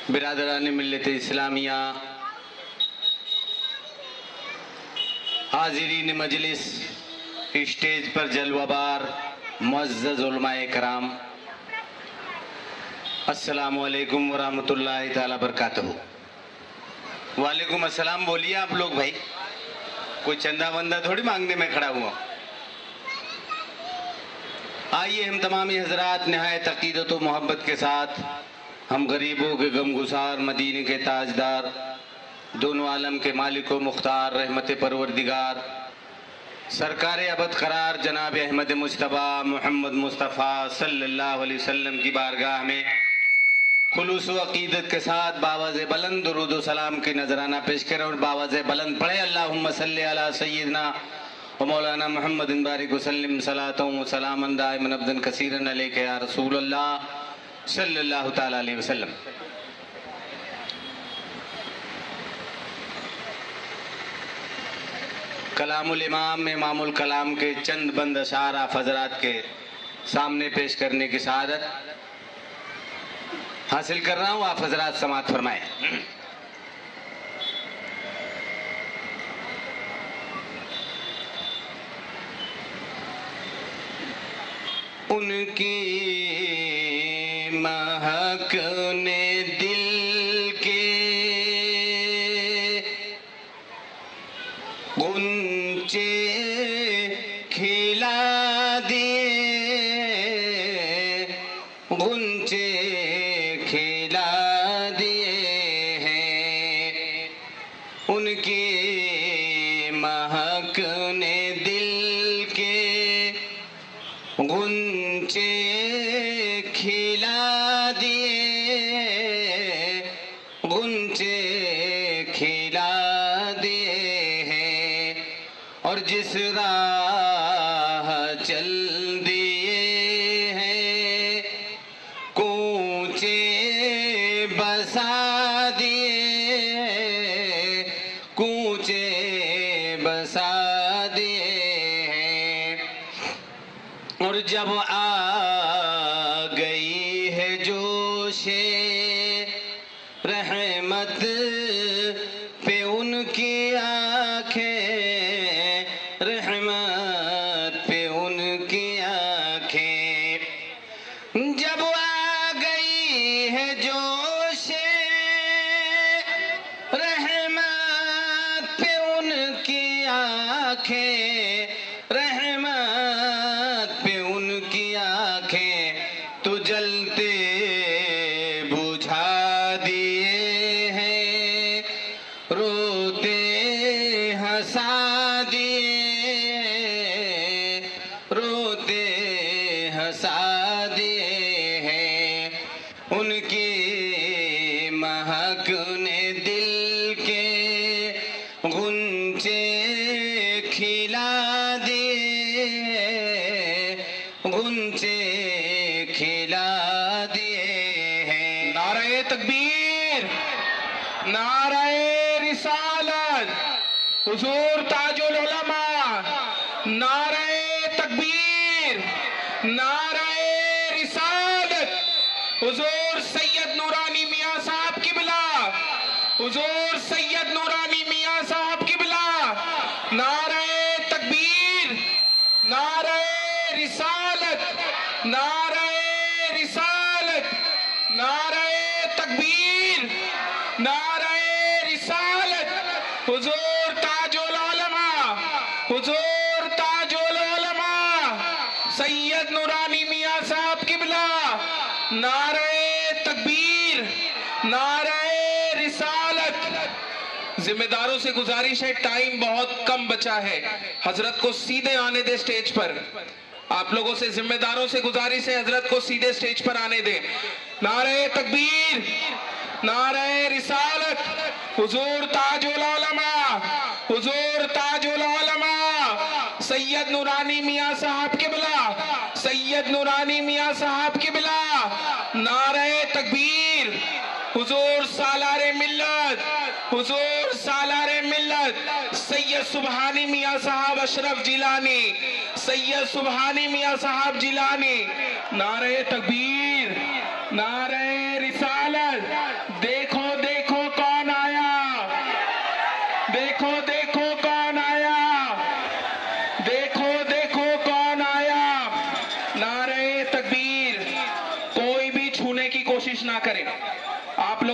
برادران ملت اسلامیہ، حاضرین مجلس، اسٹیج پر جلوہ بار معزز علماء کرام، السلام علیکم ورحمۃ اللہ تعالیٰ وبرکاتہ۔ وعلیکم السلام بولیے آپ لوگ بھائی، کوئی چندہ وندہ تھوڑی مانگنے میں کھڑا ہوا۔ آئیے ہم تمامی حضرات نہایت عقیدت و محبت کے ساتھ ہم غریبوں کے غمگسار، مدینے کے تاجدار، دونوں عالم کے مالک و مختار، رحمت پروردگار، سرکار ابد قرار جناب احمد مجتبیٰ محمد مصطفیٰ صلی اللہ علیہ وسلم کی بارگاہ میں خلوص و عقیدت کے ساتھ باواز بلند درود و سلام کی نذرانہ پیش کریں اور باواز بلند پڑھے اللہم صلی علی سیدنا و مولانا محمد بارک وسلم صلاۃ و سلاما دائما ابدا کثیرا علیک یا رسول اللہ صلی اللہ تعالیٰ علیہ وسلم۔ کلام الامام امام الکلام کے چند بند اشعار آپ حضرات کے سامنے پیش کرنے کی سعادت حاصل کر رہا ہوں، آپ حضرات سماعت فرمائیں۔ ان کی مہک نے دل کے غنچے کھلا دیے، غنچے کھلا دیے ہیں، ان کی مہک نے دل کے غنچے کھلا دیے، غنچے کھلا دیے ہیں، اور جس راہ چل دیے ہیں کوچے بسا دیے، کوچے بسا دیے ہیں، اور جب آ گئی ہے جوش رحمت پہ ان کی آنکھیں، رحمت پہ ان کی آنکھیں، جب آ گئی ہے جوش رحمت پہ ان کی آنکھیں، رحمت پہ ان کی آنکھیں، تو جلتے بجھا دیے ہیں، روتے ہنسا دیے، روتے ہنسا دیے ہیں، ان کی مہک نے دل کے غنچے کھلا دیے، غنچے کھلا دیے ہیں۔ نعرہ تکبیر، نعرہ رسالت، حضور تاج العلماء، نعرہ تکبیر، نعرہ رسالت، حضور سید نورانی میاں صاحب قبلہ، حضور سید نورانی میاں صاحب قبلہ، نعرہ تکبیر، نعرہ رسالت، نعرہ رسالت، نعرہ تکبیر، نعرہ رسالت، حضور تاج العلماء، حضور تاج العلماء، سید نورانی میاں صاحب قبلہ، نعرہ تکبیر، نعرہ رسالت۔ ذمہ داروں سے گزارش ہے، ٹائم بہت کم بچا ہے، حضرت کو سیدھے آنے دے سٹیج پر۔ آپ لوگوں سے ذمہ داروں سے گزارش ہے، حضرت کو سیدھے سٹیج پر آنے دیں۔ نعرہ تکبیر، نعرہ رسالت، حضور تاج العلماء، حضور تاج العلماء، سید نورانی میاں صاحب قبلہ، سید نورانی میاں صاحب قبلہ، نعرہ تکبیر، حضور سالار ملت، حضور سالار ملت، سید سبحانی میاں صاحب اشرف جیلانی، سید سبحانی میاں صاحب جیلانی، نعرہ تکبیر، نعرہ رسالت،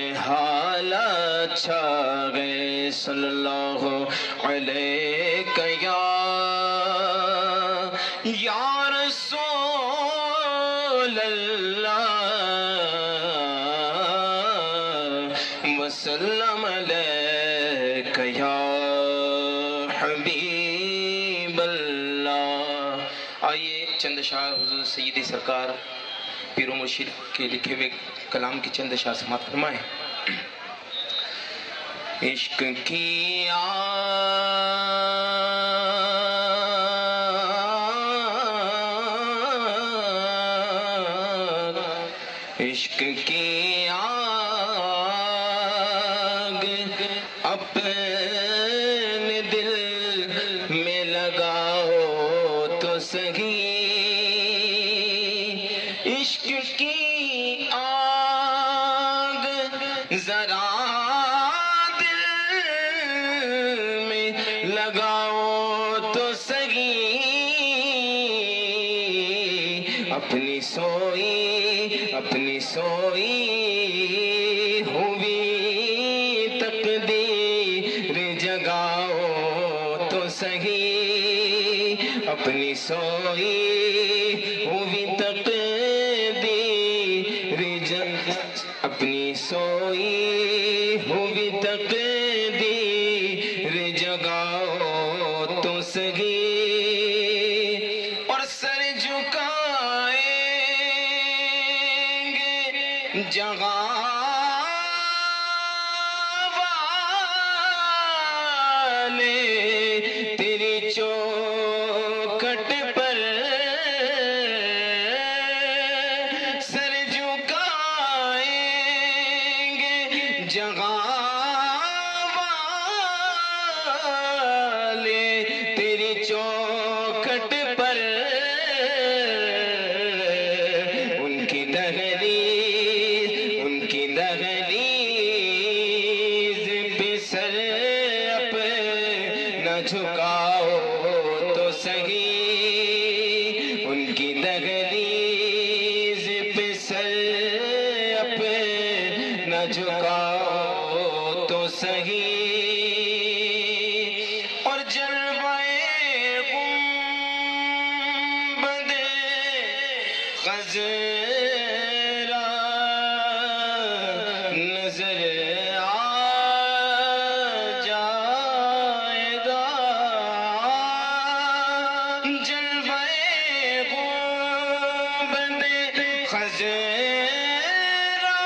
میں حالات چھا گئے صلی اللہ علیہ یا رسول اللہ وسلم علیک یا حبیب اللہ۔ آئیے چند اشعار حضور سیدی سرکار پیر و مرشد کے لکھے ہوئے کلام کی چند اشعار سماعت فرمائیں۔ عشق کی عشق کی آگ اپنے دل میں لگاؤ تو سہی، عشق کی آگ ذرا دل میں لگاؤ تو سہی، اپنی سوئی ہوئی تقدیر جگاؤ تو سہی، اپنی سوئی ہوئی تقدیر اپنی سوئی ہوئی تقدیر جگاؤ تو سہی، اور سر جھکائیں گے جہاں والے تیری چوکھٹ پر، سر جھکائیں گے جہاں والے تیری چوکھٹ پر، ان کی دہلیز پہ سر اپنا جھکاؤ تو سہی، ان کی دہلیز پہ سر اپنا جھکاؤ تو سہی، اور جلوے گنبد خضرا نظر آ جائے گا، جلوے گنبد خضرا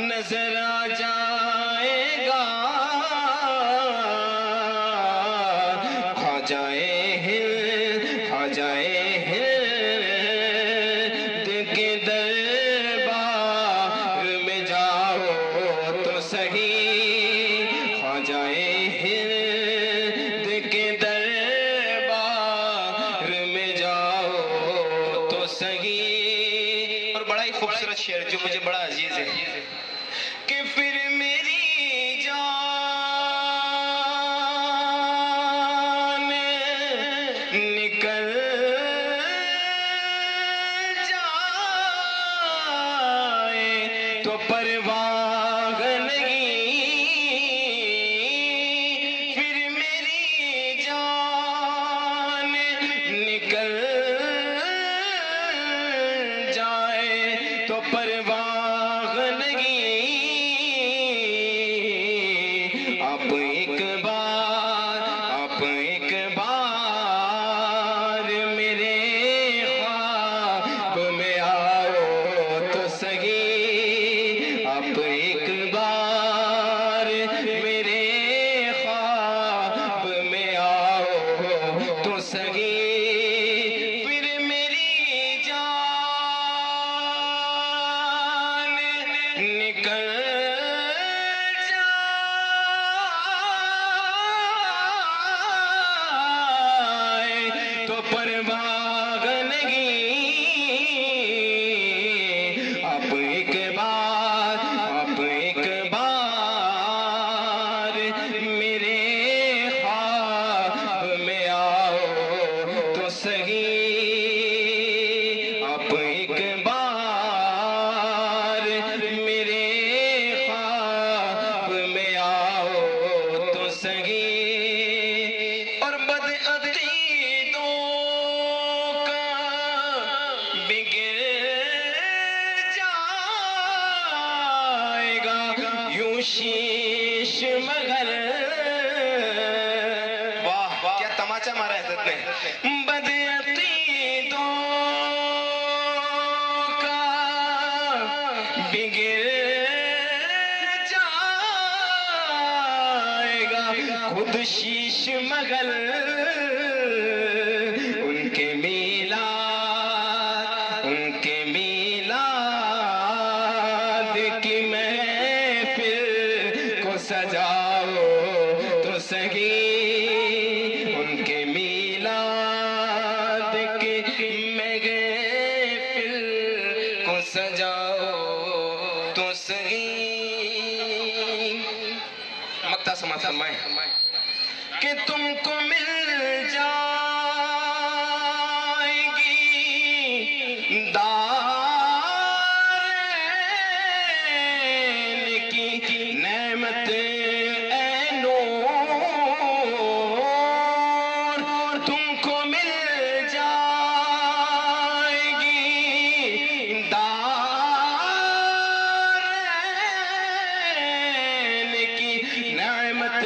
نظر آ جائے گا، خواجہ ہند کے دربار میں جاؤ تو سہی، خواجہ ہند کے دربار میں جاؤ تو سہی، اور بڑا ہی خوبصورت شعر جو مجھے بڑا عزیز ہے کہ پھر میری جان نکل جائے تو پرواہ نہیں، پھر میری جان نکل جائے تو پرواہ نہیں، آپ ایک بار میرے خواب میں آؤ تو سہی، آپ ایک بار میرے خواب میں آؤ تو سہی، پھر میری جان نکل جائے تو پرواہ نہیں، آپ ایک بار میرے خواب میں آؤ تو سہی، آپ ایک بار خود شیش مگر واہ کیا تماچا مارا حضرت نے بدعقیدوں کا بگڑ جائے گا خود شیش مگر ان کے میلاد کی محفل کو سجاؤ تو سہی ان کے میلاد کی محفل کو سجاؤ تو سہی مقطع سماعت فرمائیں کہ تم کو مل جائے گی دارین کی نعمت اے نور تم کو مل جائے گی دارین کی نعمت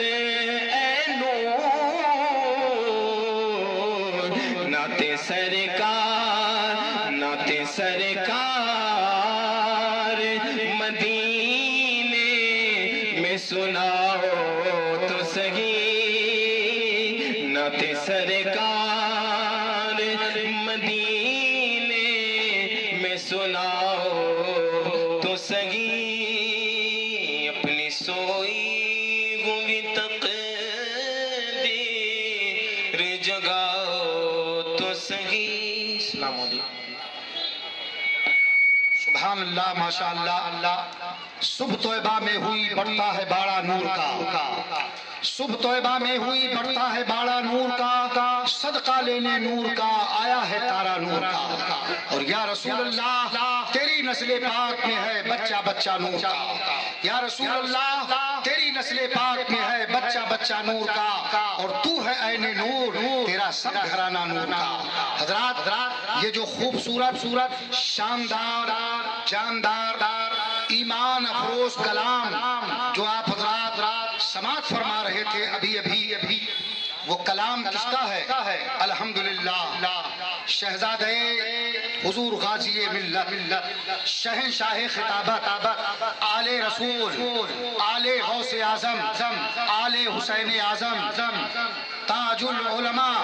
سرکار مدینے میں سناؤ تو سہی نعت سرکار مدینے میں سناؤ تو سہی اپنی سوئی ہوئی تقدیر جگاؤ تو سہی. السلام علیکم. سبحان اللہ ماشاءاللہ. صبح طیبہ میں ہوئی بڑھتا ہے باڑا نور کا، صبح طیبہ میں ہوئی بڑھتا ہے باڑا نور کا، صدقہ لینے نور کا آیا ہے تارا نور کا. اور یا رسول اللہ تیری نسل پاک میں ہے بچہ بچہ نور کا. یا رسول اللہ تیری نسل پاک میں ہے بچہ بچہ نور کا، اور تو ہے عین نور، تیرا سب گھرانہ نور کا. حضرات یہ جو خوبصورت شاندار جاندار ایمان افروز کلام جو آپ حضرات سماعت فرما رہے تھے ابھی وہ کلام کس کا ہے؟ الحمدللہ شہزادے حضور غازی ملت شہنشاہ خطابت آل رسول آل غوث اعظم آل حسین اعظم تاج العلماء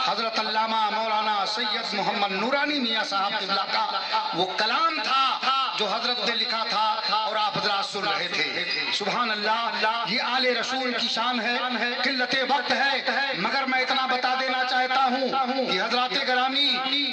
حضرت علامہ مولانا سید محمد نورانی میاں صاحب قبلہ کا وہ کلام تھا جو حضرت نے لکھا تھا اور آپ حضرات سن رہے تھے. سبحان اللہ. یہ آل رسول کی شان ہے. قلت وقت ہے مگر میں اتنا بتا دینا چاہتا ہوں کہ حضرات گرامی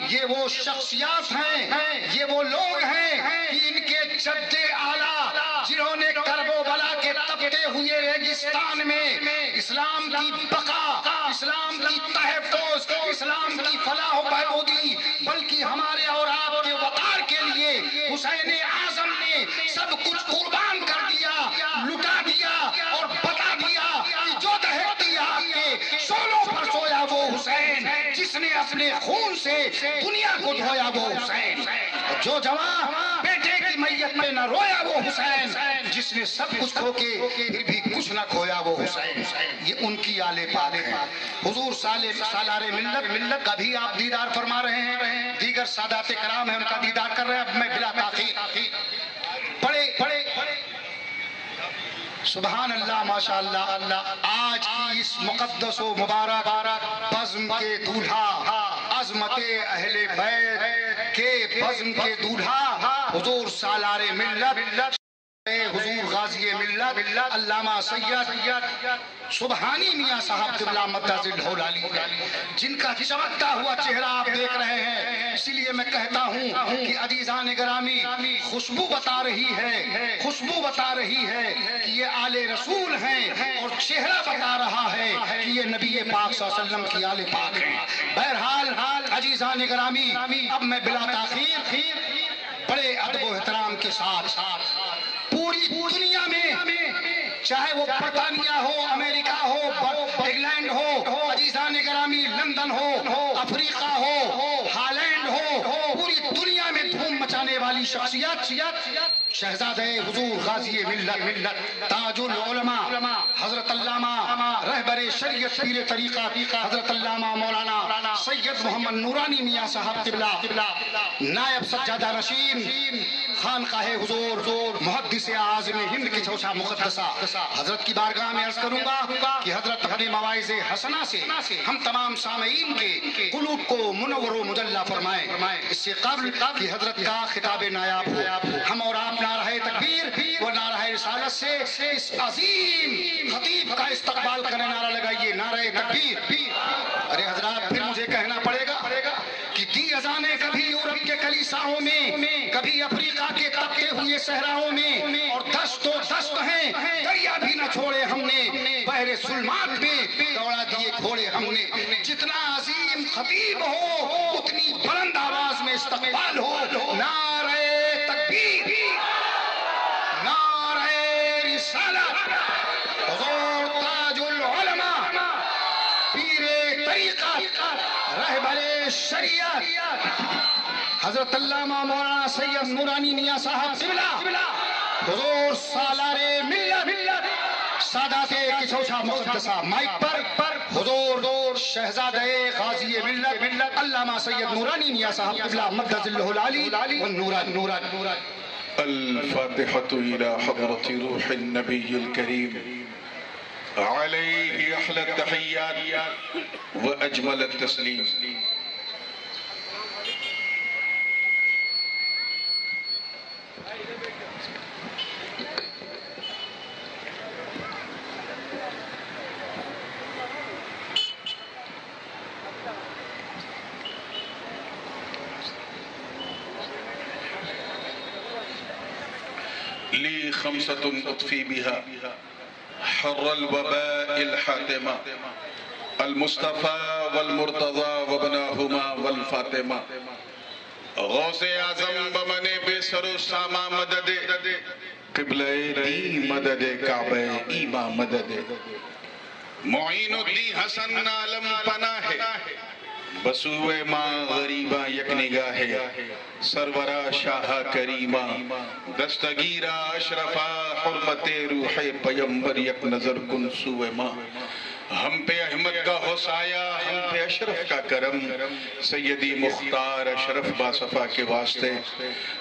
یہ وہ شخصیات ہیں، یہ وہ لوگ ہیں کہ ان کے جد اعلیٰ جنہوں نے کرب و بلا کے تپتے ہوئے ریگستان میں اسلام کی بقا، اسلام کی تحفظ، اسلام کی فلاح و بہبودی بلکہ ہمارے اور آپ کے وقار کے لیے حسین اعظم نے سب کچھ قربان کر دیا، لٹا دیا اور بتا دیا کہ جو دہقتی آپ کے شولوں پر سویا وہ حسین، جس نے اپنے خون سے دنیا کو دھویا وہ حسین، جو جوان بیٹے کی میت میں نہ رویا وہ حسین، جس نے سب کچھ کھو کے پھر بھی کچھ نہ کھویا وہ حسین. یہ ان کی آل پاک ہے. حضور سالار ملت کا بھی آپ دیدار فرما رہے ہیں، دیگر سادات کرام ہیں ان کا دیدار کر رہے ہیں. اب میں بلا تاخیر پڑھے سبحان اللہ ماشاءاللہ. آج کی اس مقدس و مبارک بزم کے دولہا، عظمت اہل بیت کے بزم کے دولہا حضور سالار ملت حضور غازی ملت علامہ سید سبحانی میاں صاحب قبلہ مدد العلی جن کا چمکتا ہوا چہرہ آپ دیکھ رہے ہیں. اسی لیے میں کہتا ہوں کہ عزیزان گرامی خوشبو بتا رہی ہے کہ یہ آل رسول ہیں، اور چہرہ بتا رہا ہے کہ یہ نبی پاک صلی اللہ علیہ وسلم کی آل پاک ہیں. بہرحال عزیزان گرامی اب میں بلا تاخیر بڑے ادب و احترام کے ساتھ پوری دنیا میں چاہے وہ برطانیہ ہو، امریکہ ہو، انگلینڈ ہو، عزیزان گرامی لندن ہو، افریقہ ہو، ہالینڈ ہو، پوری دنیا میں دھوم مچانے والی شخصیت شہزادہ حضور غازی ملت تاج العلماء حضرت علامہ رہبر شریعت پیر طریقہ حضرت علامہ مولانا سید محمد نورانی میاں صاحب قبلہ نائب سجادہ نشین خانقاہ حضور محدث اعظم ہند کی چوچا مقدسہ حضرت کی بارگاہ میں عرض کروں گا کہ حضرت اپنے مواعظ حسنہ سے ہم تمام سامعین کے قلوب کو منور و مجلہ فرمائیں۔ اس سے قبل کہ حضرت کا خطاب نایاب ہو، ہم اور آپ نعرہ تکبیر و نعرہ رسالت سے اس عظیم خطیب کا استقبال کرنے، نعرہ لگائیے نعرہ تکبیر۔ ارے حضرات پھر مجھے کہنا پڑے گا کہ دی اذانیں کبھی یورپ کے کلیساؤں میں، کبھی افریقہ کے تپتے ہوئے صحراؤں میں، اور دست و دست ہیں دریا بھی نہ چھوڑے ہم نے، بحر ظلمات میں دوڑا دیے گھوڑے ہم نے۔ جتنا عظیم خطیب ہو اتنی بلند آواز میں استقبال ہو۔ نعرہ تکبیر، نعرہ رسالت، حضور تاج العلماء پیر طریقت رہبر شریعت حضرت علامہ مولانا سید نورانی میاں صاحب قبلہ حضور سالار ملت سادات کچھوچا مقدسہ مائک پر حضور شہزادہ غازی ملت علامہ سید نورانی میاں صاحب قبلہ مد ظلہ العالی والنوران۔ الفاتحة إلى حضرة روح النبي الكريم عليه أحلى التحيات وأجمل التسليم۔ لي خمسة أطفي بها حر الوباء الحاتمة المصطفى والمرتضى وابناهما والفاطمة غوث اعظم بمن بے سر و ساما مدد قبلہ دی مدد کعبہ ایما مدد معین الدین حسن عالم پناہ بسوئے ماں غریبہ یک نگاہ سرورہ شاہ کریمہ دستگیرہ اشرفہ حرمت روح پیمبر یک نظر کن سوئے ماں ہم پہ احمد کا حسایہ ہم پہ اشرف کا کرم سیدی مختار اشرف باصفا کے واسطے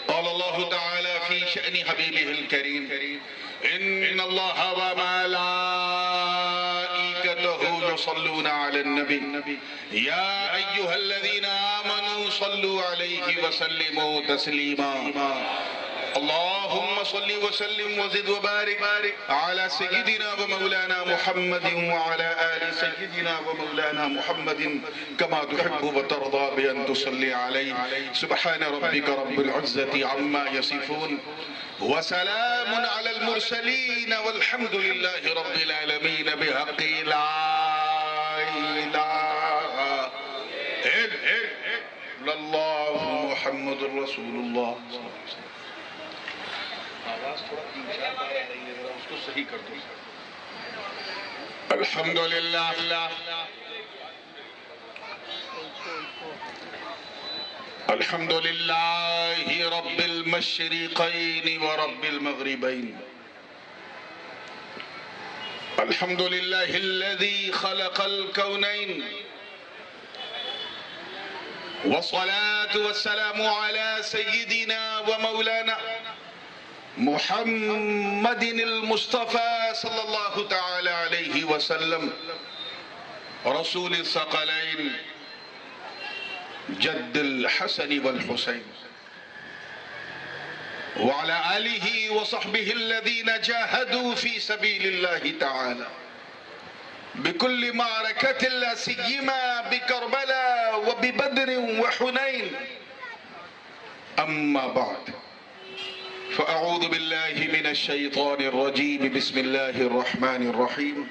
قال اللہ تعالی فی شأن حبیبہ الکریم ان اللہ وملائکتہ يصلون على النبي يا أيها الذين آمنوا صلوا عليه وسلموا تسليما اللهم صل وسلم وزد وبارك على سيدنا ومولانا محمد وعلى آل سيدنا ومولانا محمد كما تحب وترضى بأن تصلي عليه سبحان ربك رب العزة عما يصفون وسلام على المرسلين والحمد لله رب العالمين بحق لا إله إلا الله محمد رسول الله الحمد لله الحمد لله رب المشرقين ورب المغربين الحمد لله الذي خلق الكونين والصلاة والسلام على سيدنا ومولانا محمد المصطفى صلى الله تعالى عليه وسلم رسول الثقلين جد الحسن والحسين وعلى آله وصحبه الذين جاهدوا في سبيل الله تعالى بكل معركة لا سيما بكربلاء وببدر وحنين أما بعد فأعوذ بالله من الشيطان الرجيم بسم الله الرحمن الرحيم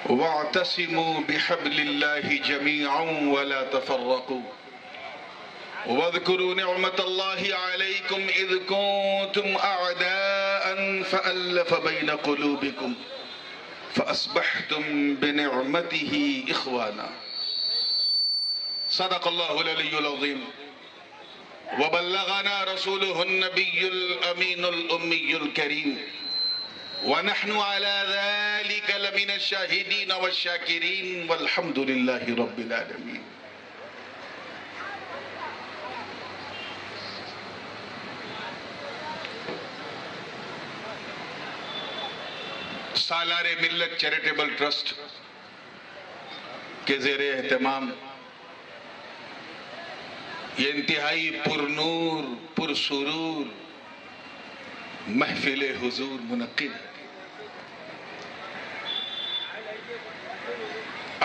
واعتصموا بحبل الله جميعا ولا تفرقوا واذكروا نعمة الله عليكم إذ كنتم أعداء فألف بين قلوبكم فأصبحتم بنعمته إخوانا صدق الله العلي العظيم وبلغنا رسوله النبي الأمين الأمي الكريم ونحن على ذلك لمن الشاهدين والشاكرين والحمد لله رب العالمين. سالار ملت چیریٹیبل ٹرسٹ کے زیر اہتمام یہ انتہائی پرنور پرسرور محفل حضور منعقد ہے.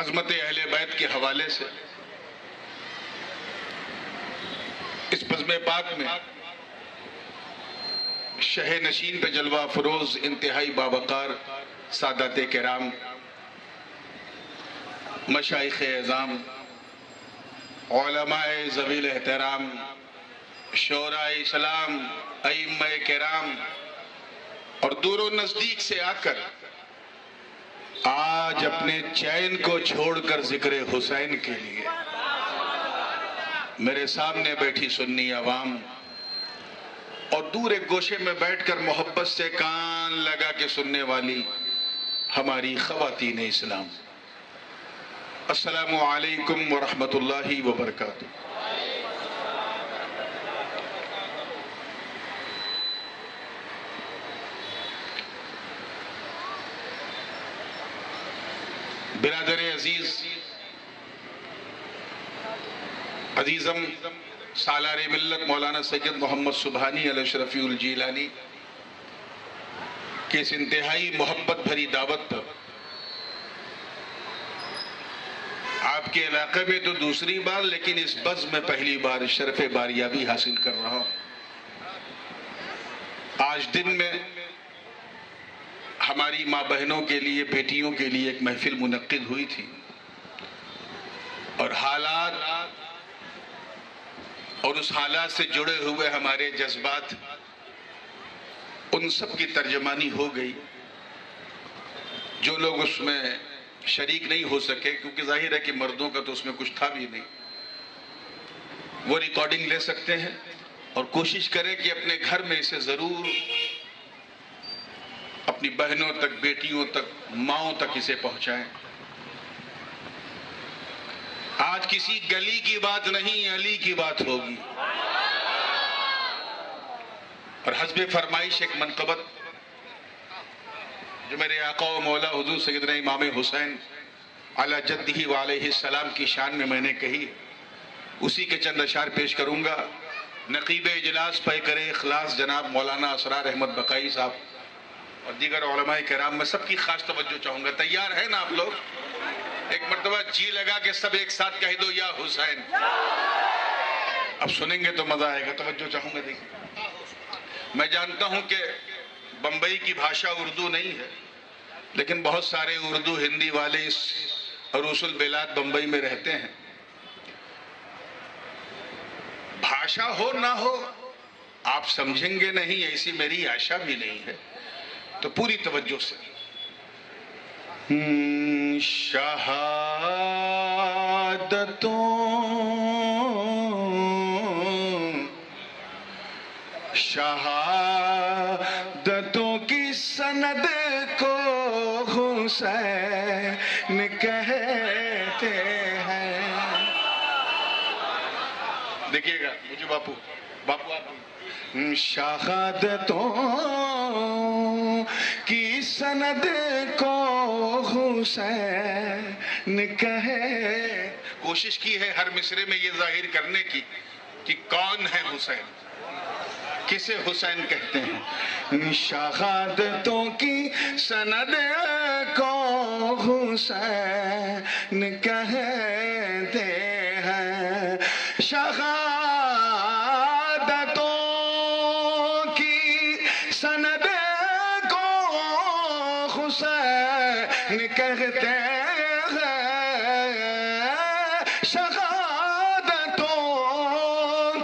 عظمت اہل بیت کے حوالے سے اس بزم پاک میں شہ نشین پہ جلوہ فروز انتہائی باوقار سادات کرام، مشائخ اعظام، علماء ذویل احترام، شعراء اسلام، ائمہ کرام اور دور و نزدیک سے آ کر آج اپنے چین کو چھوڑ کر ذکر حسین کے لیے میرے سامنے بیٹھی سنی عوام اور دور ایک گوشے میں بیٹھ کر محبت سے کان لگا کے سننے والی ہماری خواتین اسلام، السلام علیکم ورحمۃ اللہ وبرکاتہ. برادر عزیز، عزیزم سالار ملت مولانا سید محمد سبحانی علیہ شرفی الجیلانی کی اس انتہائی محبت بھری دعوت پر آپ کے علاقے میں تو دوسری بار لیکن اس بزم میں پہلی بار شرف باریابی حاصل کر رہا ہوں. آج دن میں ہماری ماں بہنوں کے لیے، بیٹیوں کے لیے ایک محفل منعقد ہوئی تھی اور حالات اور اس حالات سے جڑے ہوئے ہمارے جذبات ان سب کی ترجمانی ہو گئی. جو لوگ اس میں شریک نہیں ہو سکے کیونکہ ظاہر ہے کہ مردوں کا تو اس میں کچھ تھا بھی نہیں، وہ ریکارڈنگ لے سکتے ہیں اور کوشش کریں کہ اپنے گھر میں اسے ضرور اپنی بہنوں تک، بیٹیوں تک، ماؤں تک اسے پہنچائیں. آج کسی گلی کی بات نہیں، علی کی بات ہوگی. اور حسب فرمائش ایک منقبت جو میرے آقا و مولا حضور سیدنا امام حسین علی جدہ و علیہ السلام کی شان میں میں نے کہی، اسی کے چند اشعار پیش کروں گا. نقیب اجلاس پیکر اخلاص جناب مولانا اسرار احمد بقائی صاحب اور دیگر علماء کرام، میں سب کی خاص توجہ چاہوں گا. تیار ہیں نا آپ لوگ؟ ایک مرتبہ جی لگا کے سب ایک ساتھ کہہ دو یا حسین. اب سنیں گے تو مزہ آئے گا. توجہ چاہوں گا. دیکھیں، میں جانتا ہوں کہ بمبئی کی بھاشا اردو نہیں ہے، لیکن بہت سارے اردو ہندی والے اس عروس البلاد بمبئی میں رہتے ہیں. بھاشا ہو نہ ہو آپ سمجھیں گے نہیں، ایسی میری آشا بھی نہیں ہے. تو پوری توجہ سے شہادتوں کی سند کو حسین کہتے ہیں. دیکھیے گا مجھے باپو آپ شہادتوں کی سند کو حسین کہے. کوشش کی ہے ہر مصرے میں یہ ظاہر کرنے کی کہ کون ہے حسین، کسے حسین کہتے ہیں. شہادتوں کی سند کو حسین کہتے ہیں. شہادتوں کی سند کو حسین کہتے ہیں. شہادتوں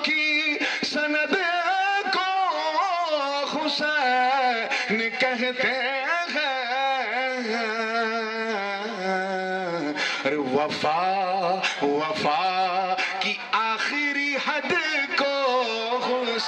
کی سند کو حسین کہتے ہیں. وفا کی آخری حد کو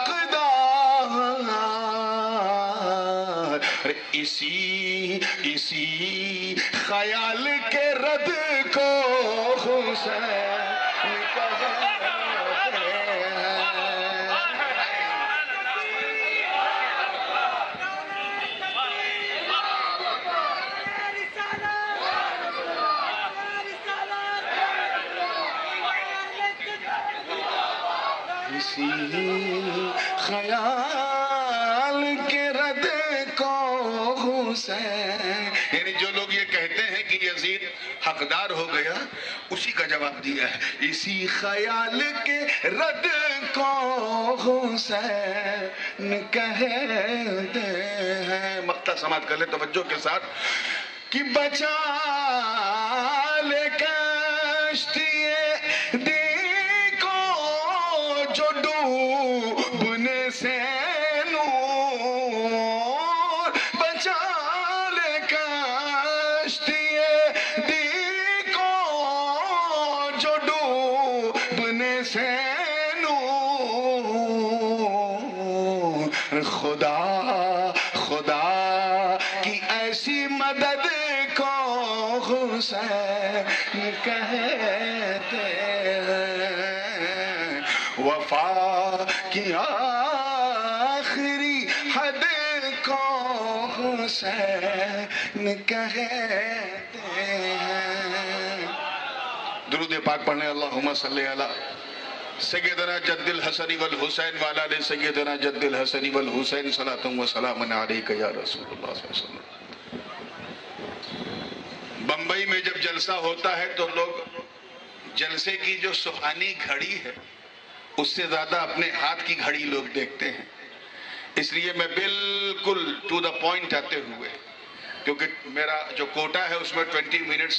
حقدار، اسی خیال کے رد کو حسین کہتے ہیں۔ اسی خیال کے رد کو حسین، یعنی جو لوگ یہ کہتے ہیں کہ یزید حقدار ہو گیا، اسی کا جواب دیا ہے، اسی خیال کے رد کو حسین کہتے ہیں۔ مقطع سماعت کر لیں توجہ کے ساتھ کہ بچا لے کشتی دی کو جو ڈوبنے سے نور، بچا لے کشتی دی کو جو ڈوبنے سے نور، خدا کی ایسی مدد کو حسین کہتے ہیں، وفا کی آخری حد کو حسین کہتے ہیں۔ درود پاک پڑھنے، اللہم صلی علی سیدنا جد الحسن والحسین وعلی آل سیدنا جد الحسن والحسین صلاۃ و سلام علیک یا رسول اللہ صلی اللہ علیہ وسلم۔ بمبئی میں جب جلسہ ہوتا ہے تو لوگ جلسے کی جو سہانی گھڑی ہے اس سے زیادہ اپنے ہاتھ کی گھڑی لوگ دیکھتے ہیں، اس لیے میں بالکل ٹو دا پوائنٹ آتے ہوئے، کیونکہ میرا جو کوٹا ہے اس میں 20 منٹس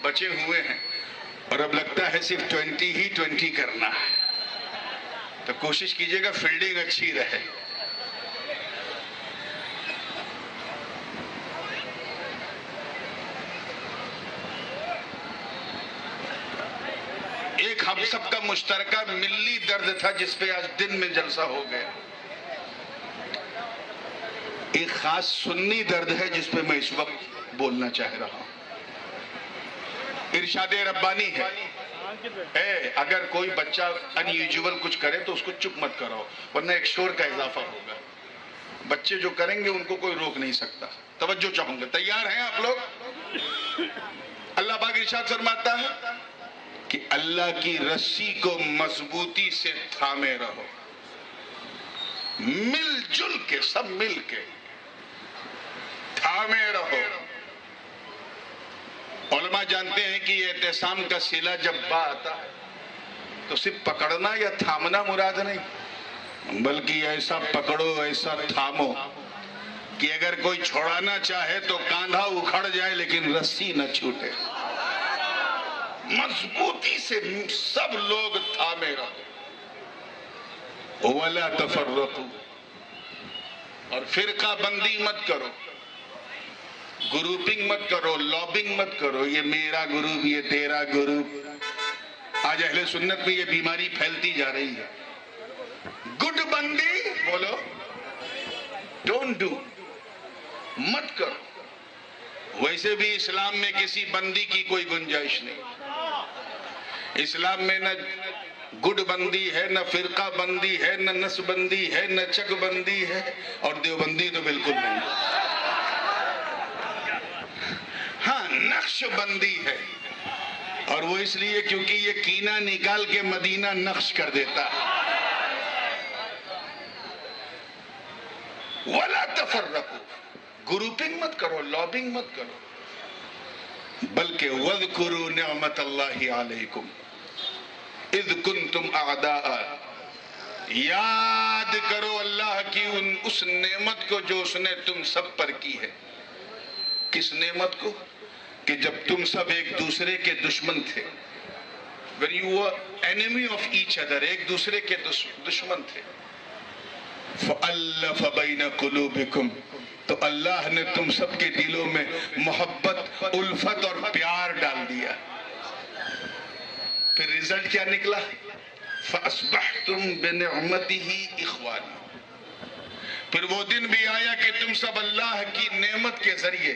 بچے ہوئے ہیں اور اب لگتا ہے صرف 20 کرنا ہے، تو کوشش کیجئے گا فیلڈنگ اچھی رہے۔ ایک ہم سب کا مشترکہ ملی درد تھا جس پہ آج دن میں جلسہ ہو گیا، ایک خاص سنی درد ہے جس پہ میں اس وقت بولنا چاہ رہا ہوں۔ ارشاد ربانی ہے، اگر کوئی بچہ انیوجول کچھ کرے تو اس کو چپ مت کراؤ ورنہ ایک شور کا اضافہ ہوگا، بچے جو کریں گے ان کو کوئی روک نہیں سکتا۔ توجہ چاہوں گا، تیار ہیں آپ لوگ؟ اللہ پاک ارشاد فرماتا ہے کہ اللہ کی رسی کو مضبوطی سے تھامے رہو، مل جل کے، سب مل کے تھامے رہو۔ علماء جانتے ہیں کہ یہ اعتصام کا صلہ جب با آتا ہے تو صرف پکڑنا یا تھامنا مراد نہیں، بلکہ ایسا پکڑو، ایسا تھامو کہ اگر کوئی چھوڑانا چاہے تو کاندھا اکھڑ جائے لیکن رسی نہ چھوٹے۔ مضبوطی سے سب لوگ تھامے رہو، وَلَا تَفَرَّقُوا، اور فرقہ بندی مت کرو، گروپنگ مت کرو، لابنگ مت کرو، یہ میرا گروپ، یہ تیرا گروپ۔ آج اہل سنت میں یہ بیماری پھیلتی جا رہی ہے۔ گڈ بندی بولو، ڈونٹ ڈو، مت کرو۔ ویسے بھی اسلام میں کسی بندی کی کوئی گنجائش نہیں، اسلام میں نہ گڈ بندی ہے، نہ فرقہ بندی ہے، نہ نس بندی ہے، نہ چک بندی ہے، اور دیوبندی تو بالکل نہیں۔ ہاں، نقش بندی ہے، اور وہ اس لیے کیونکہ یہ کینہ نکال کے مدینہ نقش کر دیتا ہے۔ وَلَا تَفَرَّقُوا، گروپنگ مت کرو، لابنگ مت کرو، بلکہ وَاذْكُرُوا نِعْمَةَ اللَّهِ عَلَيْكُمْ اِذْ كُنْتُمْ أَعْدَاءً، یاد کرو اللہ کی اس نعمت کو جو اس نے تم سب پر کی ہے۔ کس نعمت کو؟ کہ جب تم سب ایک دوسرے کے دشمن تھے، when you were enemy of each other، ایک دوسرے کے دشمن تھے، فَأَلَّفَ بَيْنَ قُلُوبِكُمْ، تو اللہ نے تم سب کے دلوں میں محبت، الفت اور پیار ڈال دیا۔ پھر رزلٹ کیا نکلا؟ فَأَصْبَحْتُمْ بِنِعْمَتِهِ إِخْوَانًا، پھر وہ دن بھی آیا کہ تم سب اللہ کی نعمت کے ذریعے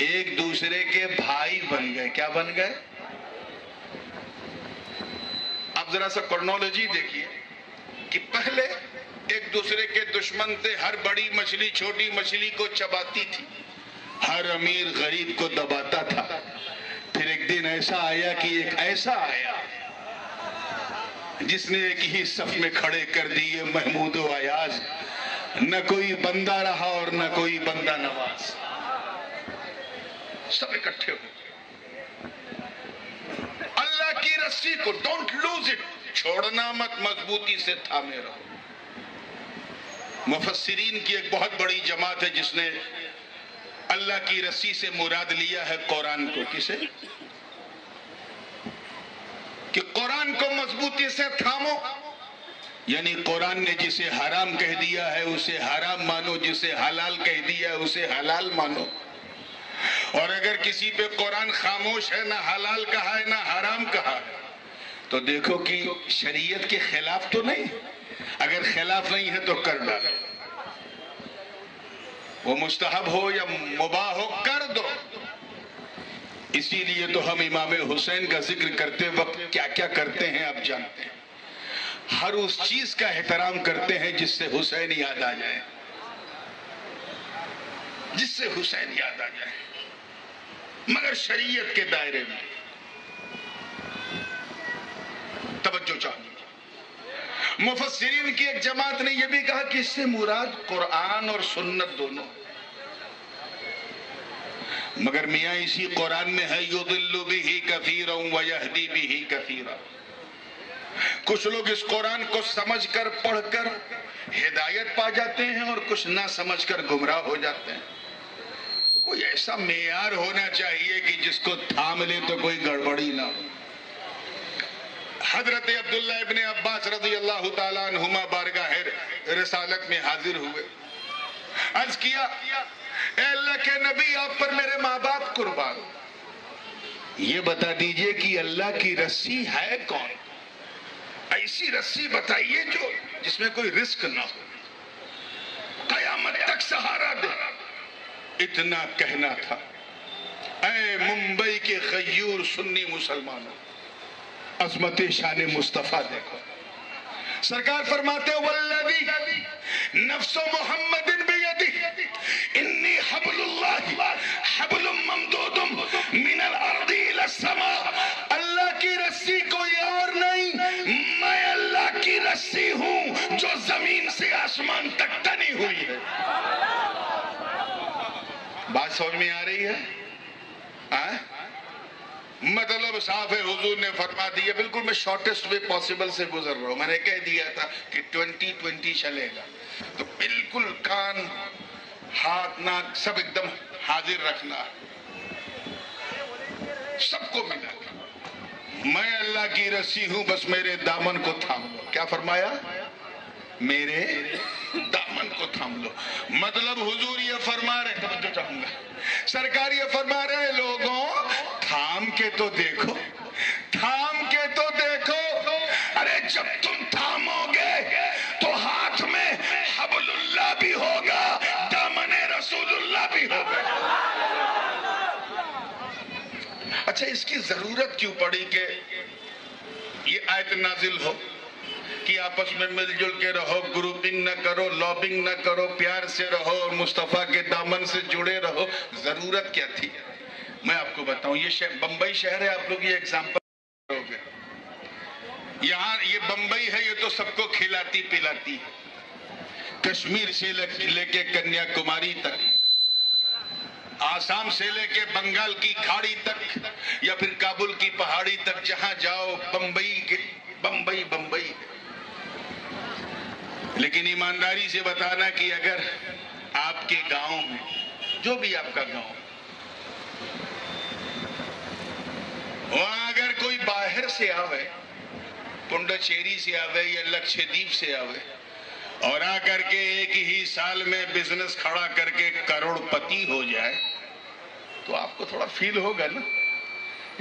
ایک دوسرے کے بھائی بن گئے. کیا بن گئے؟ اب ذرا سا کرنالوجی دیکھیے کہ پہلے ایک دوسرے کے دشمن تھے. ہر بڑی مچھلی چھوٹی مچھلی کو چباتی تھی، ہر امیر غریب کو دباتا تھا. پھر ایک دن ایسا آیا کہ ایک ایسا آیا جس نے ایک ہی صف میں کھڑے کر دیے محمود و ایاز. نہ کوئی بندہ رہا اور نہ کوئی بندہ نواز، سب اکٹھے ہو. اللہ کی رسی کو ڈونٹ لوز اٹ، چھوڑنا مت، مضبوطی سے تھامے رہو. مفسرین کی ایک بہت بڑی جماعت ہے جس نے اللہ کی رسی سے مراد لیا ہے قرآن کو. کسے؟ کہ قرآن کو مضبوطی سے تھامو، یعنی قرآن نے جسے حرام کہہ دیا ہے اسے حرام مانو، جسے حلال کہہ دیا ہے اسے حلال مانو. اور اگر کسی پہ قرآن خاموش ہے، نہ حلال کہا ہے نہ حرام کہا ہے، تو دیکھو کہ شریعت کے خلاف تو نہیں. اگر خلاف نہیں ہے تو کر ڈالو، وہ مستحب ہو یا مباح ہو کر دو. اسی لیے تو ہم امام حسین کا ذکر کرتے وقت کیا کیا کرتے ہیں آپ جانتے ہیں. ہر اس چیز کا احترام کرتے ہیں جس سے حسین یاد آ جائے، جس سے حسین یاد آ جائے، مگر شریعت کے دائرے میں. توجہ چاہیے. مفسرین کی ایک جماعت نے یہ بھی کہا کہ اس سے مراد قرآن اور سنت دونوں، مگر میاں اسی قرآن میں ہے یضل بہ کثیرا ویہدی بہ کثیرا. کچھ لوگ اس قرآن کو سمجھ کر پڑھ کر ہدایت پا جاتے ہیں اور کچھ نہ سمجھ کر گمراہ ہو جاتے ہیں. تو کوئی ایسا معیار ہونا چاہیے کہ جس کو تھام لے تو کوئی گڑبڑی نہ ہو. حضرت عبداللہ ابن عباس رضی اللہ تعالیٰ عنہما بارگاہ رسالت میں حاضر ہوئے. عرض کیا اے اللہ کے نبی، آپ پر میرے ماں باپ قربان، یہ بتا دیجئے کہ اللہ کی رسی ہے کون؟ ایسی رسی بتائیے جو جس میں کوئی رزق نہ ہو، قیامت تک سہارا دے. اتنا کہنا تھا. اے ممبئی کے غیور سنی مسلمانوں، عظمت شان مصطفیٰ دیکھو. سرکار فرماتے والذی نفس محمد بیدہ انی حبل اللہ حبل ممدود من الارض الى السماء. اللہ کی رسی کوئی اور نہیں، میں اللہ کی رسی ہوں جو زمین سے آسمان تک تنی ہوئی ہے. بات سمجھ میں آ رہی ہے؟ مطلب صاف ہے. حضور نے فرما دیا، بالکل میں شارٹسٹ وے پاسبل سے گزر رہا ہوں. میں نے کہہ دیا تھا کہ 2020 چلے گا، تو بالکل کان ہاتھ ناک سب ایک دم حاضر رکھنا. سب کو ملا میں اللہ کی رسی ہوں، بس میرے دامن کو تھام لو. کیا فرمایا؟ میرے دامن کو تھام لو. مطلب حضور یہ فرما رہے، توجہ چاہوں گا، سرکار یہ فرما رہے لوگوں تھام کے تو دیکھو، تھام کے تو دیکھو. ارے جب تم تھامو گے تو ہاتھ میں حبل اللہ بھی ہوگا، دامن رسول اللہ بھی ہوگا. اچھا، اس کی ضرورت کیوں پڑی کہ یہ آیت نازل ہو کہ آپس میں مل جل کے رہو، گروپنگ نہ کرو، لابنگ نہ کرو، پیار سے رہو اور مصطفیٰ کے دامن سے جڑے رہو؟ ضرورت کیا تھی؟ میں آپ کو بتاؤں. یہ بمبئی شہر ہے، آپ لوگ یہ ایگزامپل کرو گے. یہاں یہ بمبئی ہے، یہ تو سب کو کھلاتی پلاتی ہے. کشمیر سے لے کے کنیا کماری تک، آسام سے لے کے بنگال کی کھاڑی تک، یا پھر کابل کی پہاڑی تک، جہاں جاؤ بمبئی بمبئی. لیکن ایمانداری سے بتانا کہ اگر آپ کے گاؤں میں، جو بھی آپ کا گاؤں، وہاں اگر کوئی باہر سے آوے، پنڈچیری سے آوے یا لکشدیپ سے آوے، اور آ کر کے ایک ہی سال میں بزنس کھڑا کر کے کروڑ پتی ہو جائے، تو آپ کو تھوڑا فیل ہوگا نا.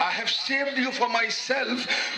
I have saved you for myself,